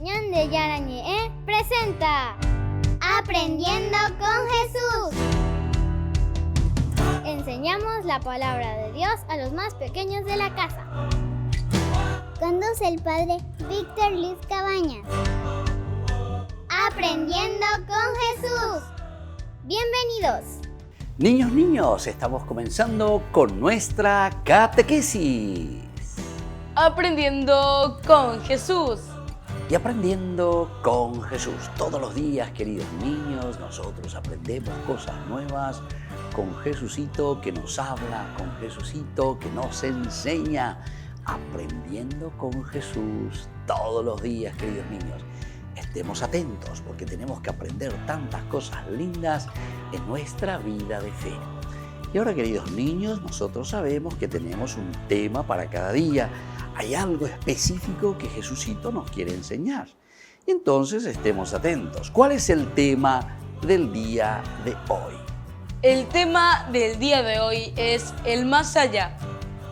Ñan de Yarañe presenta Aprendiendo con Jesús. Enseñamos la palabra de Dios a los más pequeños de la casa. Conduce el padre Víctor Luis Cabañas. Aprendiendo con Jesús. Bienvenidos. Niños, estamos comenzando con nuestra catequesis. Aprendiendo con Jesús. Y aprendiendo con Jesús. Todos los días, queridos niños, nosotros aprendemos cosas nuevas con Jesucito que nos habla, con Jesucito que nos enseña. Aprendiendo con Jesús todos los días, queridos niños. Estemos atentos porque tenemos que aprender tantas cosas lindas en nuestra vida de fe. Y ahora, queridos niños, nosotros sabemos que tenemos un tema para cada día. Hay algo específico que Jesucito nos quiere enseñar. Entonces, estemos atentos. ¿Cuál es el tema del día de hoy? El tema del día de hoy es el más allá.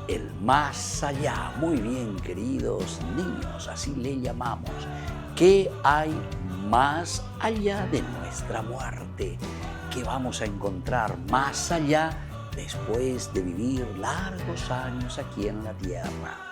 El más allá. Muy bien, queridos niños, así le llamamos. ¿Qué hay más allá de nuestra muerte? ¿Qué vamos a encontrar más allá después de vivir largos años aquí en la tierra?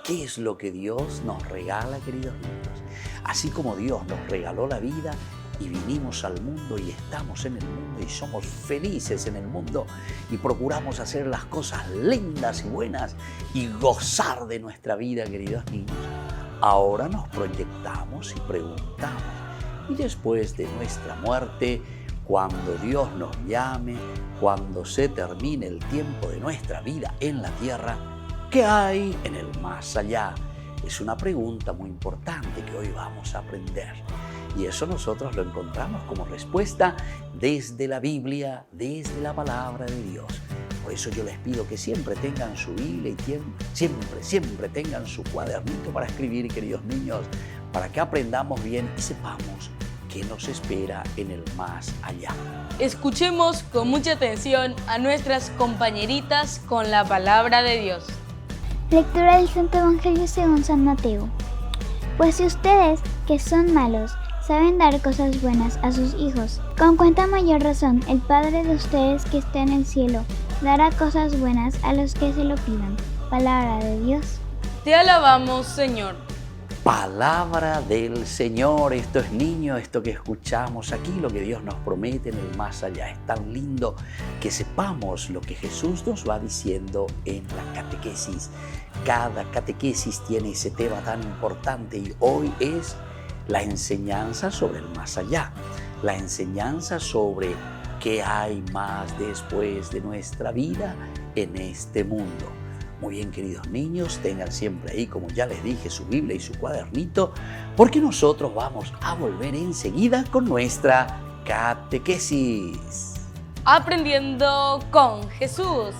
¿Qué es lo que Dios nos regala, queridos niños? Así como Dios nos regaló la vida y vinimos al mundo y estamos en el mundo y somos felices en el mundo y procuramos hacer las cosas lindas y buenas y gozar de nuestra vida, queridos niños. Ahora nos proyectamos y preguntamos, y después de nuestra muerte, cuando Dios nos llame, cuando se termine el tiempo de nuestra vida en la tierra, ¿qué hay en el más allá? Es una pregunta muy importante que hoy vamos a aprender. Y eso nosotros lo encontramos como respuesta desde la Biblia, desde la palabra de Dios. Por eso yo les pido que siempre tengan su Biblia y siempre tengan su cuadernito para escribir, queridos niños, para que aprendamos bien y sepamos qué nos espera en el más allá. Escuchemos con mucha atención a nuestras compañeritas con la palabra de Dios. Lectura del Santo Evangelio según San Mateo. Pues si ustedes, que son malos, saben dar cosas buenas a sus hijos, con cuánta mayor razón el Padre de ustedes que está en el cielo dará cosas buenas a los que se lo pidan. Palabra de Dios. Te alabamos, Señor. Palabra del Señor. Esto es, niño, esto que escuchamos aquí, lo que Dios nos promete en el más allá. Es tan lindo que sepamos lo que Jesús nos va diciendo en la catequesis. Cada catequesis tiene ese tema tan importante y hoy es la enseñanza sobre el más allá. La enseñanza sobre qué hay más después de nuestra vida en este mundo. Muy bien, queridos niños, tengan siempre ahí, como ya les dije, su Biblia y su cuadernito, porque nosotros vamos a volver enseguida con nuestra catequesis. Aprendiendo con Jesús.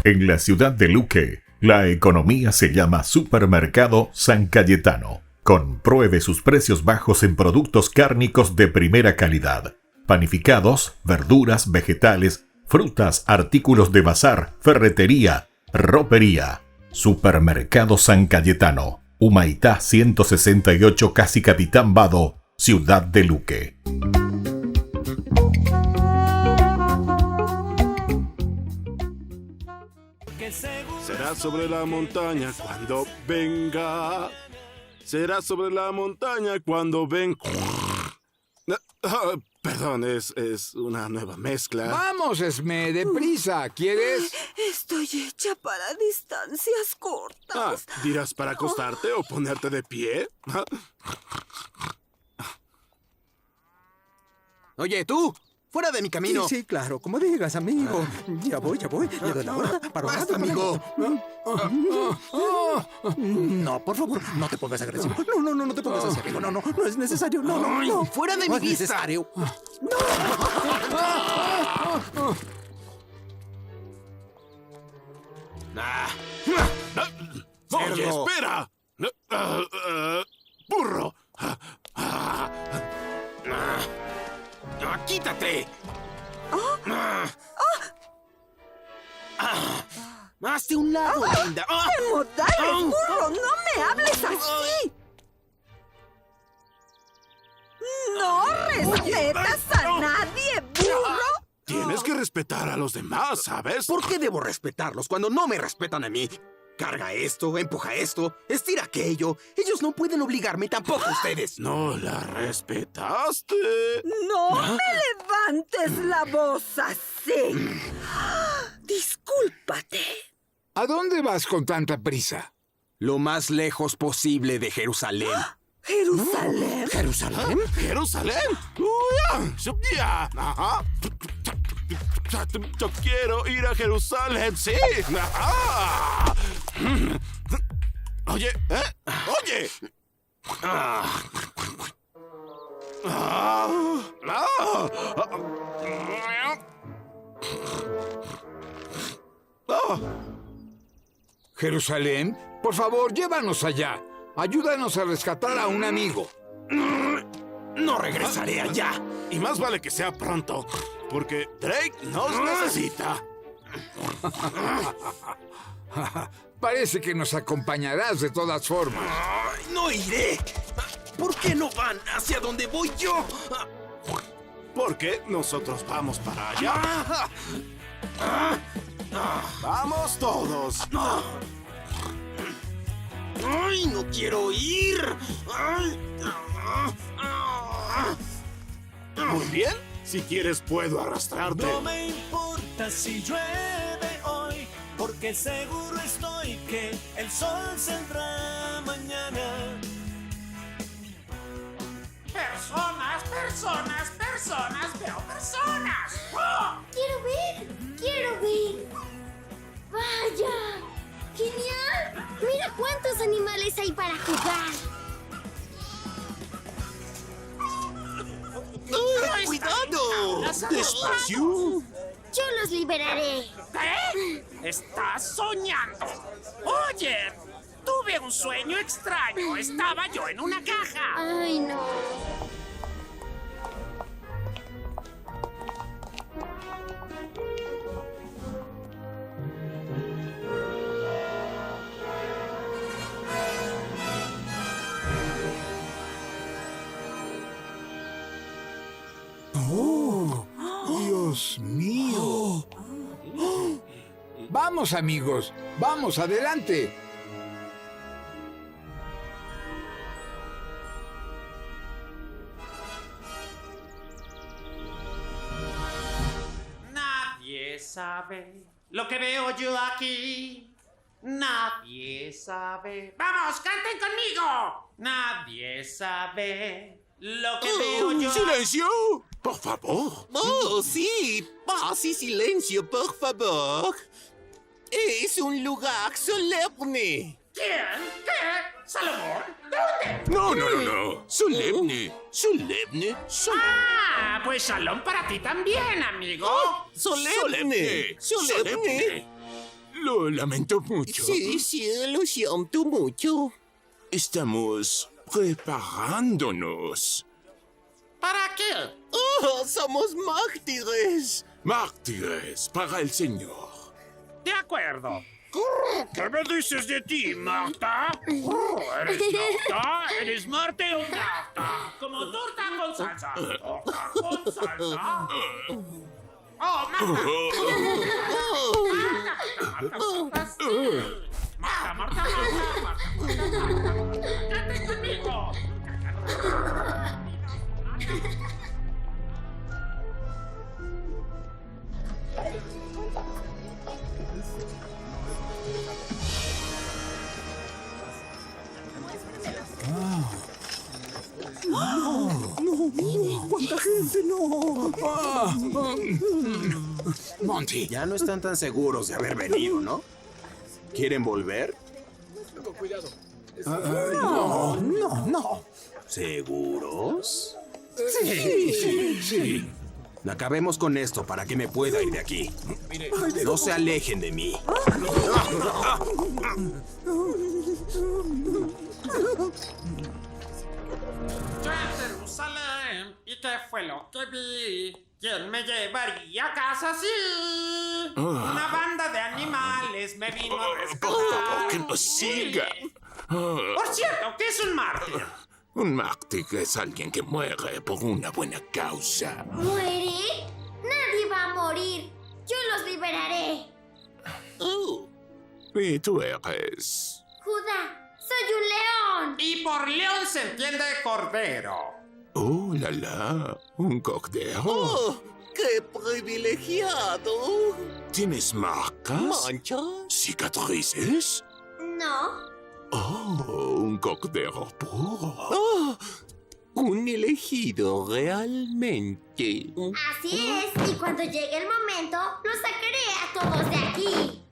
En la ciudad de Luque, la economía se llama Supermercado San Cayetano. Compruebe sus precios bajos en productos cárnicos de primera calidad. Panificados, verduras, vegetales, frutas, artículos de bazar, ferretería, ropería. Supermercado San Cayetano. Humaitá 168, Casi Capitán Vado, ciudad de Luque. Será sobre la montaña cuando venga. Será sobre la montaña cuando venga. Perdón, es una nueva mezcla. Vamos, Esme, deprisa. ¿Quieres? Estoy hecha para distancias cortas. ¿Dirás para acostarte o ponerte de pie? Oye, tú. Fuera de mi camino. Sí, claro. ¿Cómo digas, amigo? Ya voy. Ya doy la vuelta. Basta, amigo. No, por favor, no te pongas agresivo. No te pongas así, amigo. No es necesario. No. Fuera de mi vista. Es necesario. ¡Oye, espera! ¡Burro! ¡Quítate! ¡Más de un lado, linda! ¡Qué modales, burro! ¡No me hables así! ¿No respetas a nadie, burro? Tienes que respetar a los demás, ¿sabes? ¿Por qué debo respetarlos cuando no me respetan a mí? Carga esto, empuja esto, estira aquello. Ellos no pueden obligarme, tampoco ustedes. ¿No la respetaste? ¡No me levantes la voz así! Discúlpate. ¿A dónde vas con tanta prisa? Lo más lejos posible de Jerusalén. ¿Jerusalén? ¿Jerusalén? ¿Jerusalén? Ya. Ajá. Yo quiero ir a Jerusalén, sí. Ajá. Oye, oye. ¿Jerusalén? Por favor, llévanos allá. Ayúdanos a rescatar a un amigo. No regresaré allá. Y más vale que sea pronto, porque Drake nos necesita. Parece que nos acompañarás de todas formas. No iré. ¿Por qué no van hacia donde voy yo? Porque nosotros vamos para allá. Vamos todos. ¡Ay, no quiero ir! Muy bien. Si quieres, puedo arrastrarte. No me importa si llueve hoy, porque seguro estoy que el sol saldrá mañana. Personas, personas, personas, veo personas. ¡Oh! Quiero ver. ¡Vaya! ¡Genial! Mira cuántos animales hay para jugar. ¡Cuidado! ¡Despacio! Yo los liberaré. ¿Qué? Estás soñando. Oye, tuve un sueño extraño. Estaba yo en una caja. Ay, no. ¡Dios mío! Vamos, amigos. Vamos, adelante. Nadie sabe lo que veo yo aquí. Nadie sabe. ¡Vamos, canten conmigo! Nadie sabe lo que veo yo. ¡Silencio! Por favor. ¡Oh, sí! Paz y silencio, por favor. Es un lugar solemne. ¿Quién? ¿Qué? ¿Salomón? ¿Dónde? No. Solemne. Ah, pues salón para ti también, amigo. Solemne. Lo lamento mucho. Sí, lo siento mucho. Estamos preparándonos. ¿Para qué? ¡Oh, somos mártires! Mártires para el Señor. De acuerdo. ¿Qué me dices de ti, Marta? ¿Eres Marta? ¿Eres Marte o Marta? Como torta con salsa. Torta con salsa. ¡Oh, Marta! Marta. ¡Canten conmigo! ¡Cuánta gente! ¡No! Monty. Ya no están tan seguros de haber venido, ¿no? ¿Quieren volver? Cuidado. No. ¿Seguros? Sí. Acabemos con esto para que me pueda ir de aquí. No se alejen de mí. Yo en Jerusalén, ¿y qué fue lo que vi? ¿Quién me llevaría a casa así? Una banda de animales mártires me vino a rescatar. ¡Que nos siga! Por cierto, ¿qué es un mártir? Un mártir es alguien que muere por una buena causa. ¿Muere? Nadie va a morir. Yo los liberaré. ¿Y tú eres? Judá, soy un león. Y por león se entiende cordero. ¡Oh, la! ¿Un cordero? ¡Oh, qué privilegiado! ¿Tienes marcas? ¿Manchas? ¿Cicatrices? No. ¡Oh, un cordero puro! ¡Oh! Un elegido realmente. Así es. Y cuando llegue el momento, los sacaré a todos de aquí.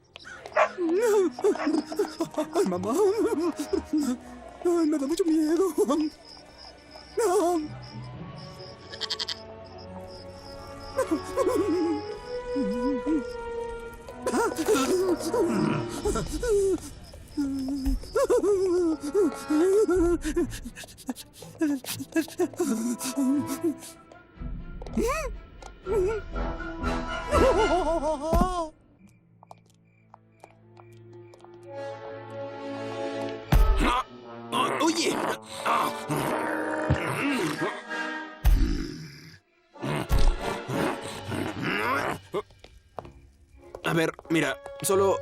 ¡Ay, mamá! ¡Ay, me da mucho miedo! ¡No! Oye. A ver, mira, solo...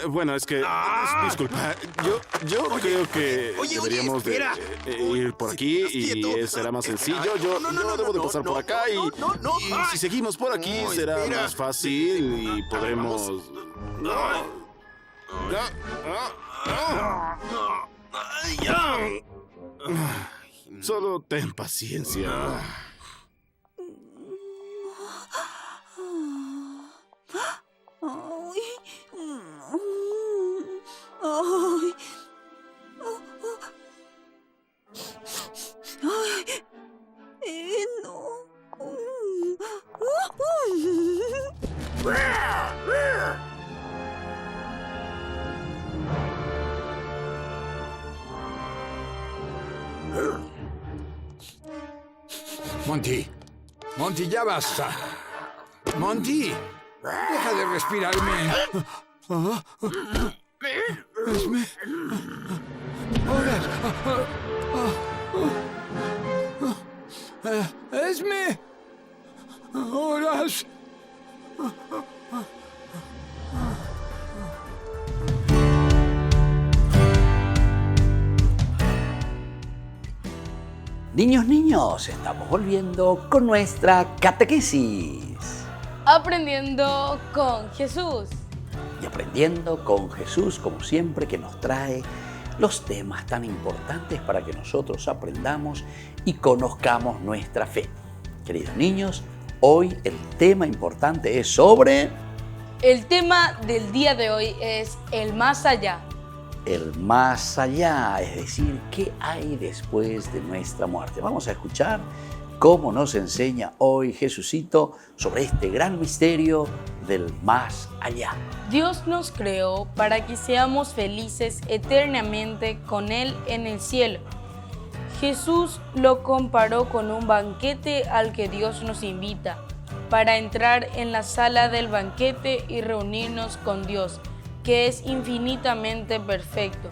bueno, es que... disculpa, yo creo que deberíamos de ir por aquí y será más sencillo. Yo debo de pasar por acá y si seguimos por aquí será más fácil y podremos... Solo ten paciencia. Monty, ya basta. Monty, deja de respirarme. Esme. Horas. Niños, estamos volviendo con nuestra catequesis. Aprendiendo con Jesús. Y aprendiendo con Jesús, como siempre, que nos trae los temas tan importantes para que nosotros aprendamos y conozcamos nuestra fe. Queridos niños, hoy el tema importante es sobre... El tema del día de hoy es el más allá. El más allá, es decir, ¿qué hay después de nuestra muerte? Vamos a escuchar cómo nos enseña hoy Jesucito sobre este gran misterio del más allá. Dios nos creó para que seamos felices eternamente con Él en el cielo. Jesús lo comparó con un banquete al que Dios nos invita, para entrar en la sala del banquete y reunirnos con Dios, que es infinitamente perfecto.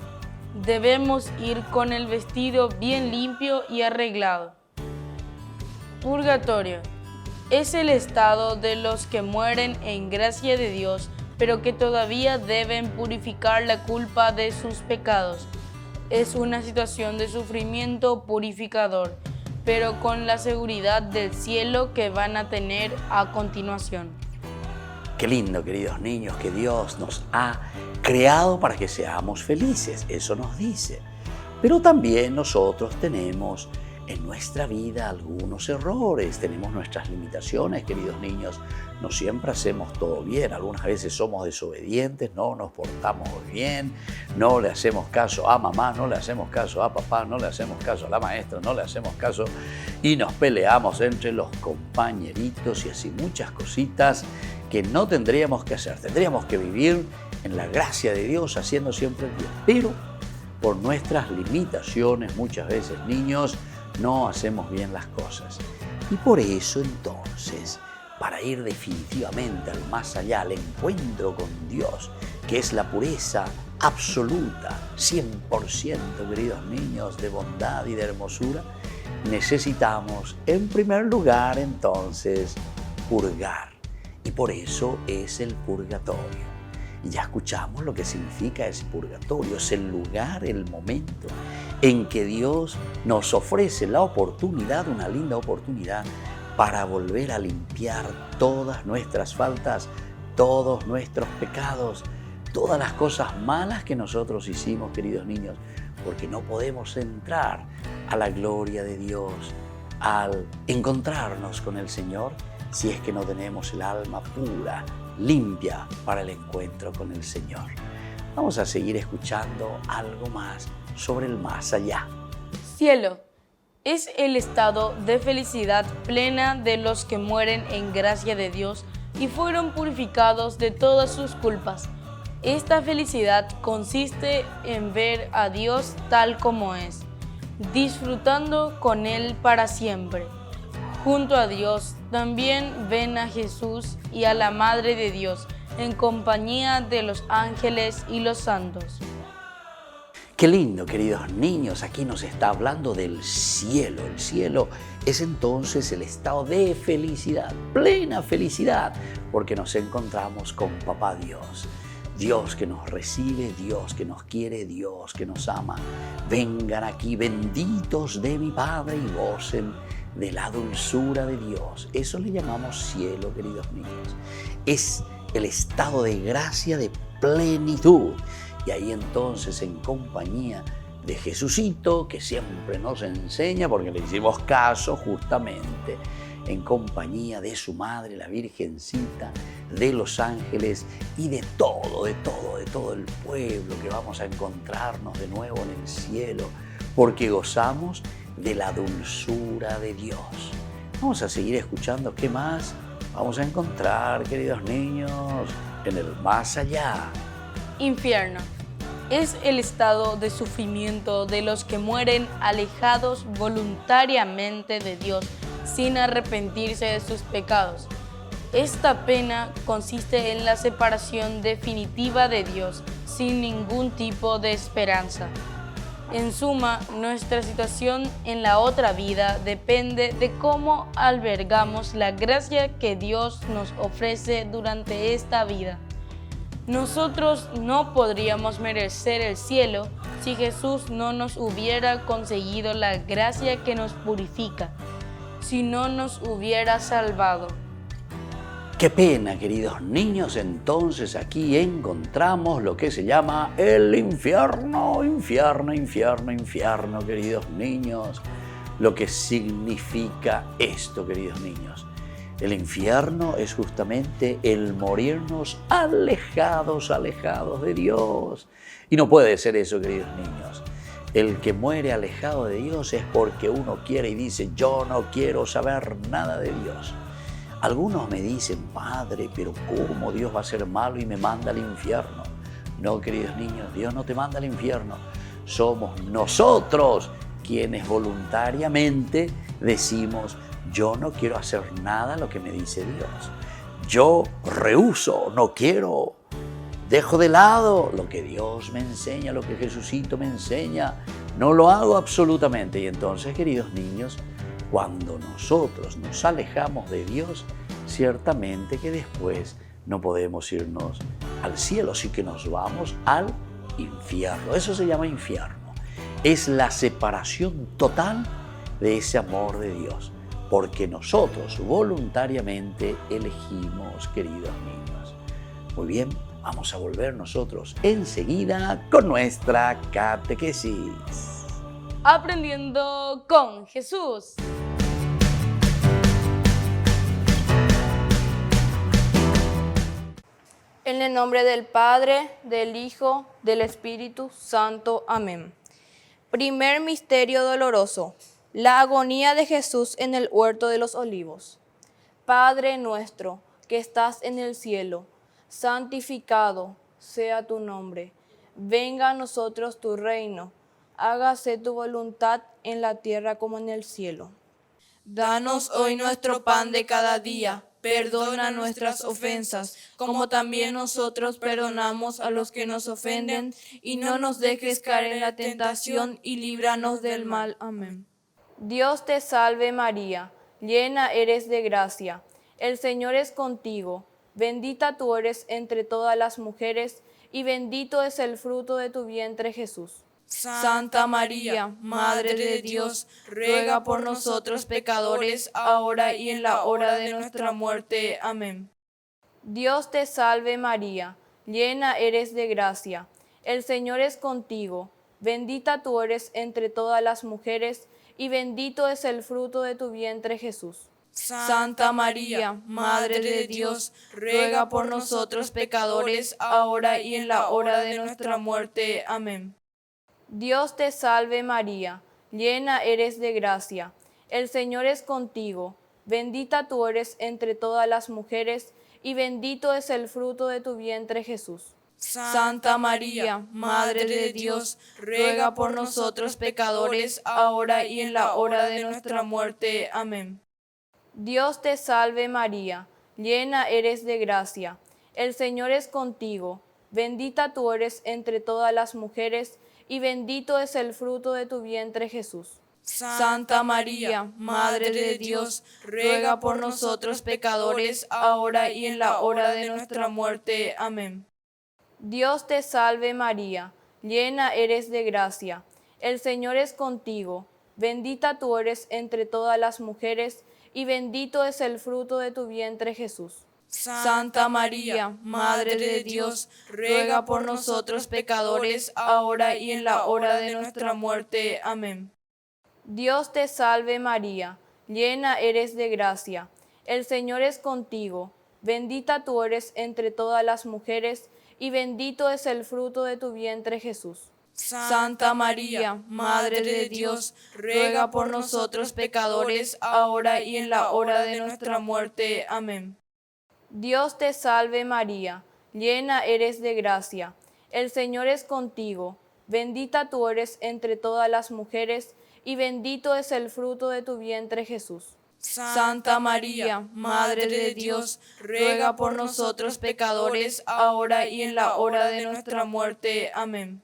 Debemos ir con el vestido bien limpio y arreglado. Purgatorio es el estado de los que mueren en gracia de Dios, pero que todavía deben purificar la culpa de sus pecados. Es una situación de sufrimiento purificador, pero con la seguridad del cielo que van a tener a continuación. Qué lindo, queridos niños, que Dios nos ha creado para que seamos felices, eso nos dice. Pero también nosotros tenemos en nuestra vida algunos errores, tenemos nuestras limitaciones, queridos niños. No siempre hacemos todo bien, algunas veces somos desobedientes, no nos portamos bien, no le hacemos caso a mamá, no le hacemos caso a papá, no le hacemos caso a la maestra, no le hacemos caso y nos peleamos entre los compañeritos y así muchas cositas que no tendríamos que hacer. Tendríamos que vivir en la gracia de Dios haciendo siempre el bien, pero por nuestras limitaciones muchas veces, niños, no hacemos bien las cosas. Y por eso entonces para ir definitivamente al más allá, al encuentro con Dios, que es la pureza absoluta, 100%, queridos niños, de bondad y de hermosura, necesitamos, en primer lugar, entonces, purgar. Y por eso es el purgatorio. Y ya escuchamos lo que significa ese purgatorio. Es el lugar, el momento en que Dios nos ofrece la oportunidad, una linda oportunidad, para volver a limpiar todas nuestras faltas, todos nuestros pecados, todas las cosas malas que nosotros hicimos, queridos niños, porque no podemos entrar a la gloria de Dios al encontrarnos con el Señor si es que no tenemos el alma pura, limpia para el encuentro con el Señor. Vamos a seguir escuchando algo más sobre el más allá. Cielo es el estado de felicidad plena de los que mueren en gracia de Dios y fueron purificados de todas sus culpas. Esta felicidad consiste en ver a Dios tal como es, disfrutando con Él para siempre. Junto a Dios también ven a Jesús y a la Madre de Dios en compañía de los ángeles y los santos. Qué lindo, queridos niños, aquí nos está hablando del cielo. El cielo es entonces el estado de felicidad, plena felicidad, porque nos encontramos con Papá Dios. Dios que nos recibe, Dios que nos quiere, Dios que nos ama. Vengan aquí, benditos de mi Padre, y gocen de la dulzura de Dios. Eso le llamamos cielo, queridos niños. Es el estado de gracia, de plenitud. Y ahí entonces, en compañía de Jesucito, que siempre nos enseña, porque le hicimos caso justamente, en compañía de su madre, la Virgencita, de los ángeles y de todo el pueblo, que vamos a encontrarnos de nuevo en el cielo, porque gozamos de la dulzura de Dios. Vamos a seguir escuchando qué más vamos a encontrar, queridos niños, en el más allá. Infierno es el estado de sufrimiento de los que mueren alejados voluntariamente de Dios sin arrepentirse de sus pecados. Esta pena consiste en la separación definitiva de Dios sin ningún tipo de esperanza. En suma, nuestra situación en la otra vida depende de cómo albergamos la gracia que Dios nos ofrece durante esta vida. Nosotros no podríamos merecer el cielo si Jesús no nos hubiera conseguido la gracia que nos purifica, si no nos hubiera salvado. Qué pena, queridos niños, entonces aquí encontramos lo que se llama el infierno, infierno, infierno, infierno, queridos niños. Lo que significa esto, queridos niños. El infierno es justamente el morirnos alejados de Dios. Y no puede ser eso, queridos niños. El que muere alejado de Dios es porque uno quiere y dice, yo no quiero saber nada de Dios. Algunos me dicen, Padre, pero ¿cómo Dios va a ser malo y me manda al infierno? No, queridos niños, Dios no te manda al infierno. Somos nosotros quienes voluntariamente decimos, yo no quiero hacer nada lo que me dice Dios. Yo rehúso, no quiero. Dejo de lado lo que Dios me enseña, lo que Jesucito me enseña. No lo hago absolutamente. Y entonces, queridos niños, cuando nosotros nos alejamos de Dios, ciertamente que después no podemos irnos al cielo, sí que nos vamos al infierno. Eso se llama infierno. Es la separación total de ese amor de Dios, porque nosotros voluntariamente elegimos, queridos niños. Muy bien, vamos a volver nosotros enseguida con nuestra catequesis. Aprendiendo con Jesús. En el nombre del Padre, del Hijo, del Espíritu Santo. Amén. Primer misterio doloroso. La agonía de Jesús en el huerto de los olivos. Padre nuestro, que estás en el cielo, santificado sea tu nombre. Venga a nosotros tu reino. Hágase tu voluntad en la tierra como en el cielo. Danos hoy nuestro pan de cada día. perdona nuestras ofensas, como también nosotros perdonamos a los que nos ofenden, y no nos dejes caer en la tentación, y líbranos del mal. Amén. Dios te salve María, llena eres de gracia, el Señor es contigo, bendita tú eres entre todas las mujeres, y bendito es el fruto de tu vientre Jesús. Santa María, Madre de Dios, ruega por nosotros pecadores, ahora y en la hora de nuestra muerte. Amén. Dios te salve María, llena eres de gracia, el Señor es contigo, bendita tú eres entre todas las mujeres, y bendito es el fruto de tu vientre Jesús. Santa María, Madre de Dios, ruega por nosotros pecadores, ahora y en la hora de nuestra muerte. Amén. Dios te salve María, llena eres de gracia, el Señor es contigo, bendita tú eres entre todas las mujeres, y bendito es el fruto de tu vientre Jesús. Santa María, Madre de Dios, ruega por nosotros pecadores, ahora y en la hora de nuestra muerte. Amén. Dios te salve María, llena eres de gracia, el Señor es contigo, bendita tú eres entre todas las mujeres, y bendito es el fruto de tu vientre Jesús. Santa María, Madre de Dios, ruega por nosotros pecadores, ahora y en la hora de nuestra muerte. Amén. Dios te salve María, llena eres de gracia, el Señor es contigo, bendita tú eres entre todas las mujeres, y bendito es el fruto de tu vientre Jesús. Santa María, Madre de Dios, ruega por nosotros pecadores, ahora y en la hora de nuestra muerte. Amén. Dios te salve María, llena eres de gracia, el Señor es contigo, bendita tú eres entre todas las mujeres, y bendito es el fruto de tu vientre Jesús. Santa María, Madre de Dios, ruega por nosotros pecadores, ahora y en la hora de nuestra muerte. Amén. Dios te salve María, llena eres de gracia, el Señor es contigo, bendita tú eres entre todas las mujeres, y bendito es el fruto de tu vientre Jesús. Santa María, Madre de Dios, ruega por nosotros pecadores, ahora y en la hora de nuestra muerte. Amén.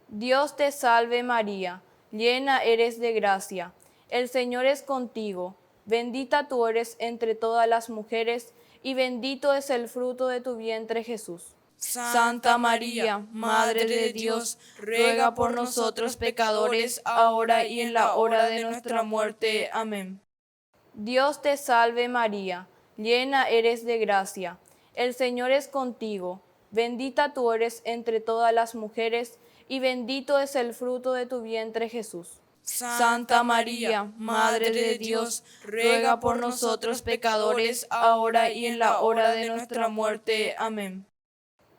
Dios te salve María, llena eres de gracia, el Señor es contigo, bendita tú eres entre todas las mujeres, y bendito es el fruto de tu vientre Jesús. Santa María, Madre de Dios, ruega por nosotros pecadores, ahora y en la hora de nuestra muerte. Amén. Dios te salve María, llena eres de gracia, el Señor es contigo, bendita tú eres entre todas las mujeres, y bendito es el fruto de tu vientre Jesús. Santa María, Madre de Dios, ruega por nosotros pecadores, ahora y en la hora de nuestra muerte. Amén.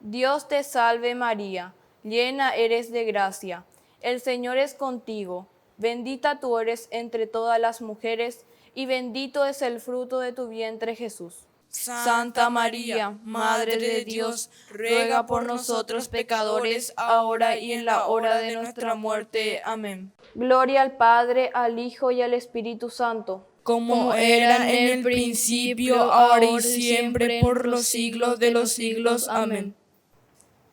Dios te salve María, llena eres de gracia, el Señor es contigo, bendita tú eres entre todas las mujeres, y bendito es el fruto de tu vientre Jesús. Santa María, Madre de Dios, ruega por nosotros pecadores, ahora y en la hora de nuestra muerte. Amén. Gloria al Padre, al Hijo y al Espíritu Santo, como era en el principio, ahora y siempre, por los siglos de los siglos. Amén.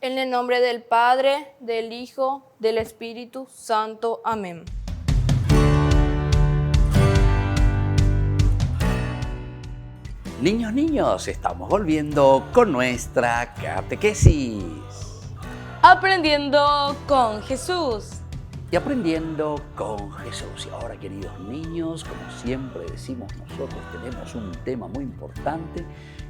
En el nombre del Padre, del Hijo, del Espíritu Santo. Amén. Niños, estamos volviendo con nuestra catequesis. Aprendiendo con Jesús. Y aprendiendo con Jesús. Y ahora, queridos niños, como siempre decimos nosotros, tenemos un tema muy importante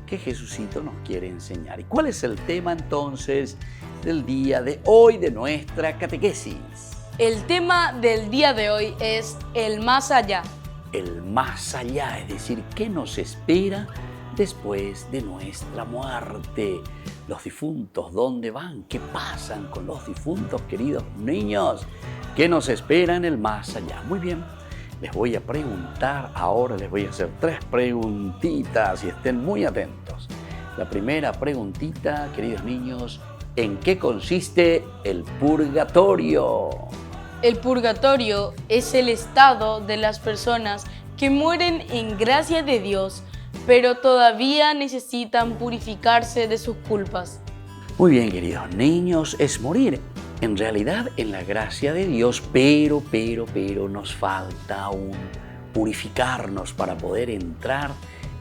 que Jesucito nos quiere enseñar. ¿Y cuál es el tema entonces del día de hoy de nuestra catequesis? El tema del día de hoy es el más allá. El más allá, es decir, ¿qué nos espera después de nuestra muerte? Los difuntos, ¿dónde van? ¿Qué pasan con los difuntos, queridos niños? ¿Qué nos espera en el más allá? Muy bien, les voy a preguntar, ahora les voy a hacer 3 preguntitas y estén muy atentos. La primera preguntita, queridos niños, ¿en qué consiste el purgatorio? El purgatorio es el estado de las personas que mueren en gracia de Dios, pero todavía necesitan purificarse de sus culpas. Muy bien, queridos niños, es morir en realidad en la gracia de Dios, pero nos falta aún purificarnos para poder entrar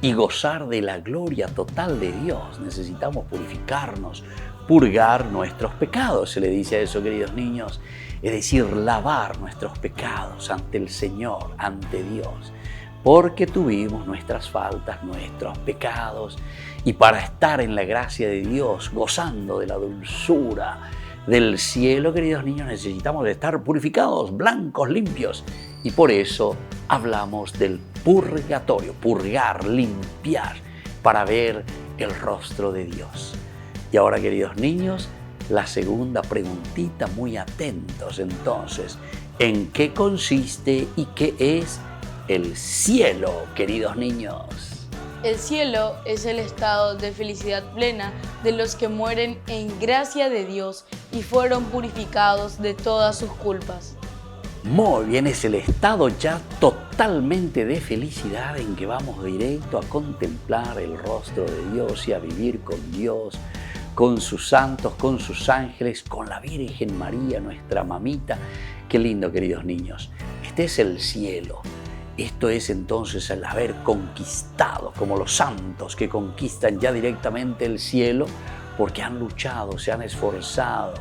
y gozar de la gloria total de Dios. Necesitamos purificarnos, purgar nuestros pecados, se le dice a eso, queridos niños, es decir, lavar nuestros pecados ante el Señor, ante Dios, porque tuvimos nuestras faltas, nuestros pecados, y para estar en la gracia de Dios, gozando de la dulzura del cielo, queridos niños, necesitamos de estar purificados, blancos, limpios, y por eso hablamos del purgatorio, purgar, limpiar, para ver el rostro de Dios. Y ahora, queridos niños, la segunda preguntita, muy atentos entonces, ¿en qué consiste y qué es el cielo, queridos niños? El cielo es el estado de felicidad plena de los que mueren en gracia de Dios y fueron purificados de todas sus culpas. Muy bien, es el estado ya totalmente de felicidad en que vamos directo a contemplar el rostro de Dios y a vivir con Dios, con sus santos, con sus ángeles, con la Virgen María, nuestra mamita. Qué lindo, queridos niños. Este es el cielo. Esto es entonces el haber conquistado, como los santos que conquistan ya directamente el cielo, porque han luchado, se han esforzado,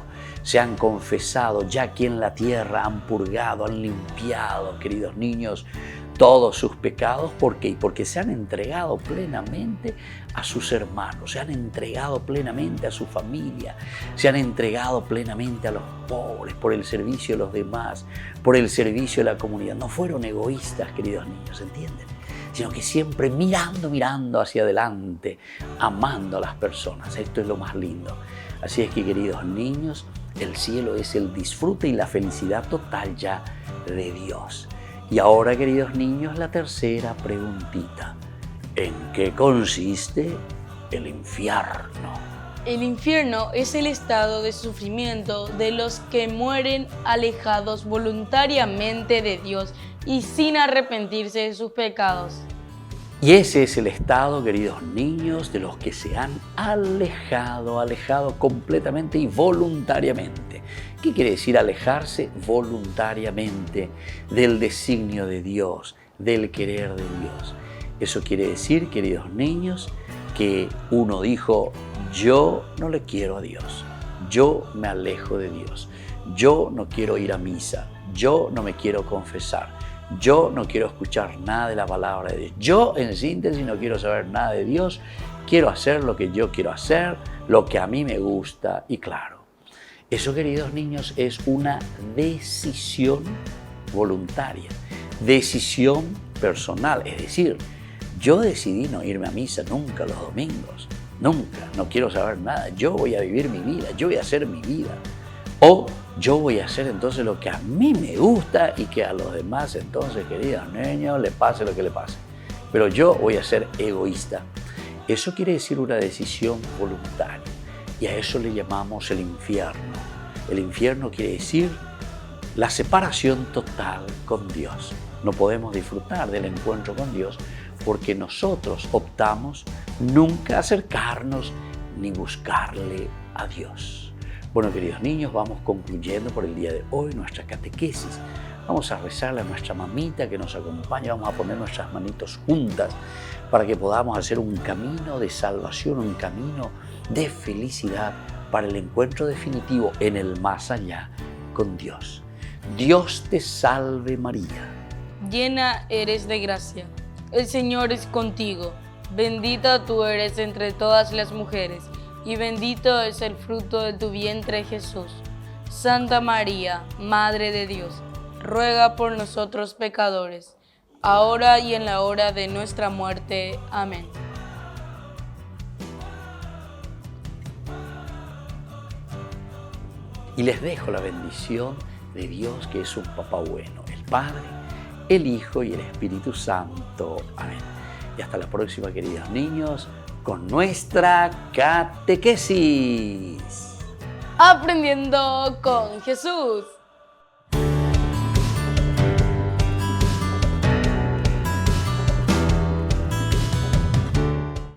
se han confesado, ya aquí en la tierra han purgado, han limpiado, queridos niños, todos sus pecados. ¿Por qué? Porque se han entregado plenamente a sus hermanos, se han entregado plenamente a su familia, se han entregado plenamente a los pobres, por el servicio de los demás, por el servicio de la comunidad. No fueron egoístas, queridos niños, ¿entienden? Sino que siempre mirando hacia adelante, amando a las personas. Esto es lo más lindo. Así es que, queridos niños, el cielo es el disfrute y la felicidad total ya de Dios. Y ahora, queridos niños, la tercera preguntita. ¿En qué consiste el infierno? El infierno es el estado de sufrimiento de los que mueren alejados voluntariamente de Dios y sin arrepentirse de sus pecados. Y ese es el estado, queridos niños, de los que se han alejado completamente y voluntariamente. ¿Qué quiere decir alejarse voluntariamente del designio de Dios, del querer de Dios? Eso quiere decir, queridos niños, que uno dijo, yo no le quiero a Dios, yo me alejo de Dios, yo no quiero ir a misa, yo no me quiero confesar, yo no quiero escuchar nada de la palabra de Dios, yo en síntesis no quiero saber nada de Dios, quiero hacer lo que yo quiero hacer, lo que a mí me gusta. Y claro, eso, queridos niños, es una decisión voluntaria, decisión personal, es decir, yo decidí no irme a misa nunca los domingos, nunca, no quiero saber nada, yo voy a vivir mi vida, yo voy a hacer mi vida. O yo voy a hacer entonces lo que a mí me gusta y que a los demás entonces, queridos niños, le pase lo que le pase. Pero yo voy a ser egoísta. Eso quiere decir una decisión voluntaria y a eso le llamamos el infierno. El infierno quiere decir la separación total con Dios. No podemos disfrutar del encuentro con Dios porque nosotros optamos nunca acercarnos ni buscarle a Dios. Bueno, queridos niños, vamos concluyendo por el día de hoy nuestra catequesis. Vamos a rezarle a nuestra mamita que nos acompaña, vamos a poner nuestras manitos juntas para que podamos hacer un camino de salvación, un camino de felicidad para el encuentro definitivo en el más allá con Dios. Dios te salve María. Llena eres de gracia, el Señor es contigo, bendita tú eres entre todas las mujeres, y bendito es el fruto de tu vientre, Jesús. Santa María, Madre de Dios, ruega por nosotros pecadores, ahora y en la hora de nuestra muerte. Amén. Y les dejo la bendición de Dios, que es un papá bueno, el Padre, el Hijo y el Espíritu Santo. Amén. Y hasta la próxima, queridos niños, con nuestra catequesis. Aprendiendo con Jesús.